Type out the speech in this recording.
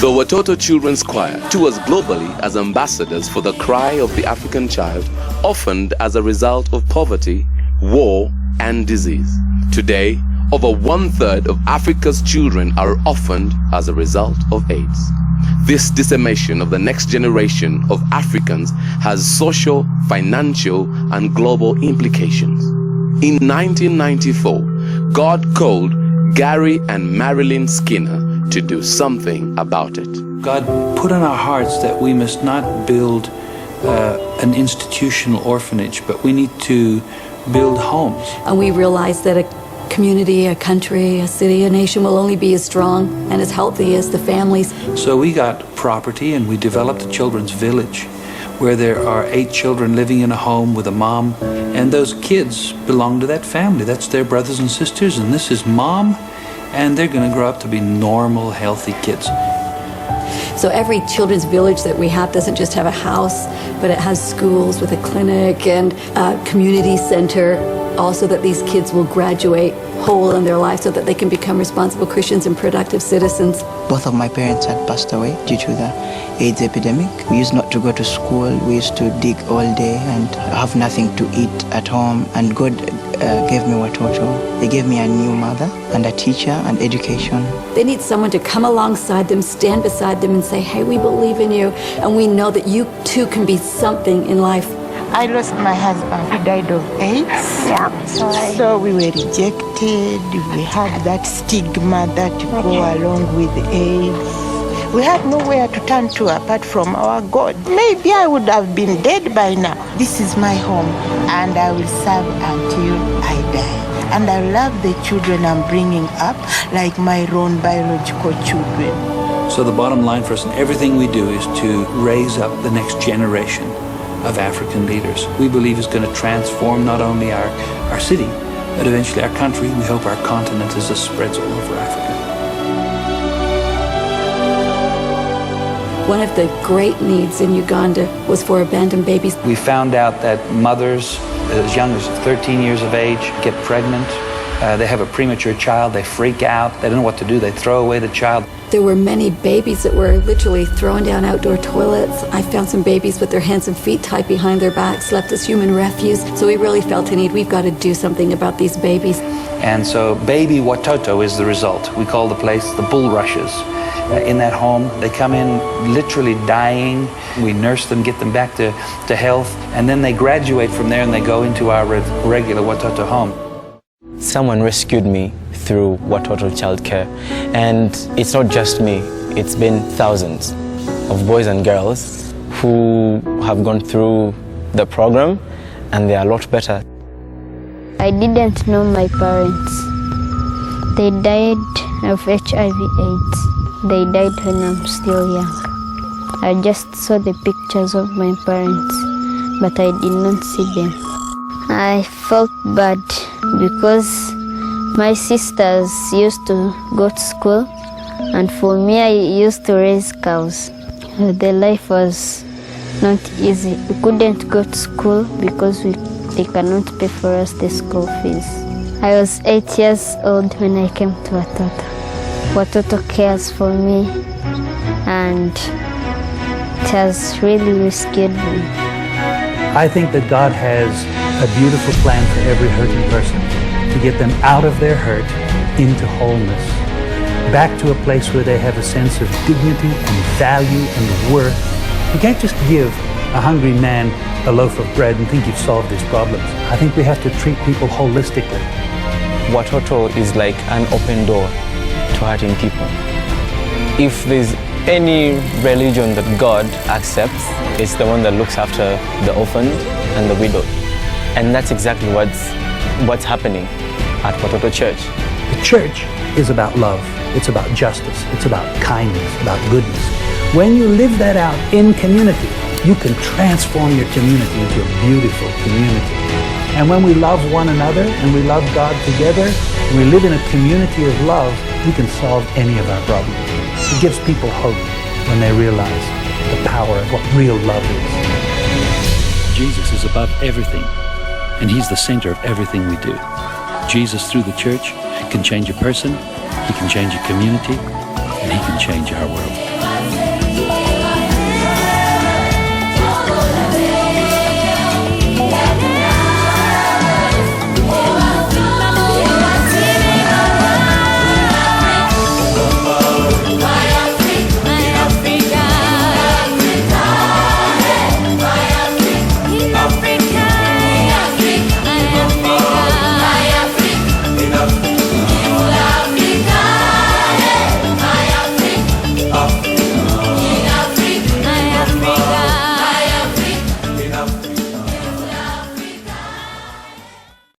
The WATOTO Children's Choir tours globally as ambassadors for the cry of the African child, orphaned as a result of poverty, war, and disease. Today, over 1/3 of Africa's children are orphaned as a result of AIDS. This decimation of the next generation of Africans has social, financial, and global implications. In 1994, God called Gary and Marilyn Skinner to do something about it. God put on our hearts that we must not build an institutional orphanage, but we need to build homes. And we realize that a community, a country, a city, a nation will only be as strong and as healthy as the families. So we got property and we developed a children's village where there are 8 children living in a home with a mom, and those kids belong to that family. That's their brothers and sisters, and this is mom, and they're going to grow up to be normal, healthy kids. So every children's village that we have doesn't just have a house, but it has schools with a clinic and a community center, also that these kids will graduate whole in their life so that they can become responsible Christians and productive citizens. Both of my parents had passed away due to the AIDS epidemic. We used not to go to school. We used to dig all day and have nothing to eat at home. And God gave me WATOTO. They gave me a new mother and a teacher and education. They need someone to come alongside them, stand beside them and say, hey, we believe in you. And we know that you too can be something in life. I lost my husband. He died of AIDS. Yeah. So we were rejected. We had that stigma that go along with AIDS. We had nowhere to turn to apart from our God. Maybe I would have been dead by now. This is my home, and I will serve until I die. And I love the children I'm bringing up like my own biological children. So the bottom line for us in everything we do is to raise up the next generation of African leaders. We believe is going to transform not only our city, but eventually our country. We hope our continent as this spreads all over Africa. One of the great needs in Uganda was for abandoned babies. We found out that mothers as young as 13 years of age get pregnant. They have a premature child. They freak out. They don't know what to do. They throw away the child. There were many babies that were literally thrown down outdoor toilets. I found some babies with their hands and feet tied behind their backs, left as human refuse. So we really felt a need. We've got to do something about these babies. And so baby WATOTO is the result. We call the place the bulrushes. In that home, they come in literally dying. We nurse them, get them back to health, and then they graduate from there and they go into our regular WATOTO home. Someone rescued me through WATOTO childcare, and it's not just me, it's been thousands of boys and girls who have gone through the program, and they are a lot better. I didn't know my parents. They died of HIV/AIDS. They died when I'm still young. I just saw the pictures of my parents, but I did not see them. I felt bad because my sisters used to go to school, and for me, I used to raise cows. The life was not easy. We couldn't go to school because they cannot pay for us the school fees. I was 8 years old when I came to WATOTO. WATOTO cares for me, and it has really rescued me. I think that God has a beautiful plan for every hurting person to get them out of their hurt into wholeness, back to a place where they have a sense of dignity and value and worth. You can't just give a hungry man a loaf of bread and think you've solved his problems. I think we have to treat people holistically. WATOTO is like an open door to hurting people. If there's any religion that God accepts, it's the one that looks after the orphaned and the widowed. And that's exactly what's happening at WATOTO Church. The church is about love. It's about justice. It's about kindness, about goodness. When you live that out in community, you can transform your community into a beautiful community. And when we love one another and we love God together, and we live in a community of love, we can solve any of our problems. It gives people hope when they realize the power of what real love is. Jesus is above everything, and he's the center of everything we do. Jesus, through the church, can change a person, he can change a community, and he can change our world.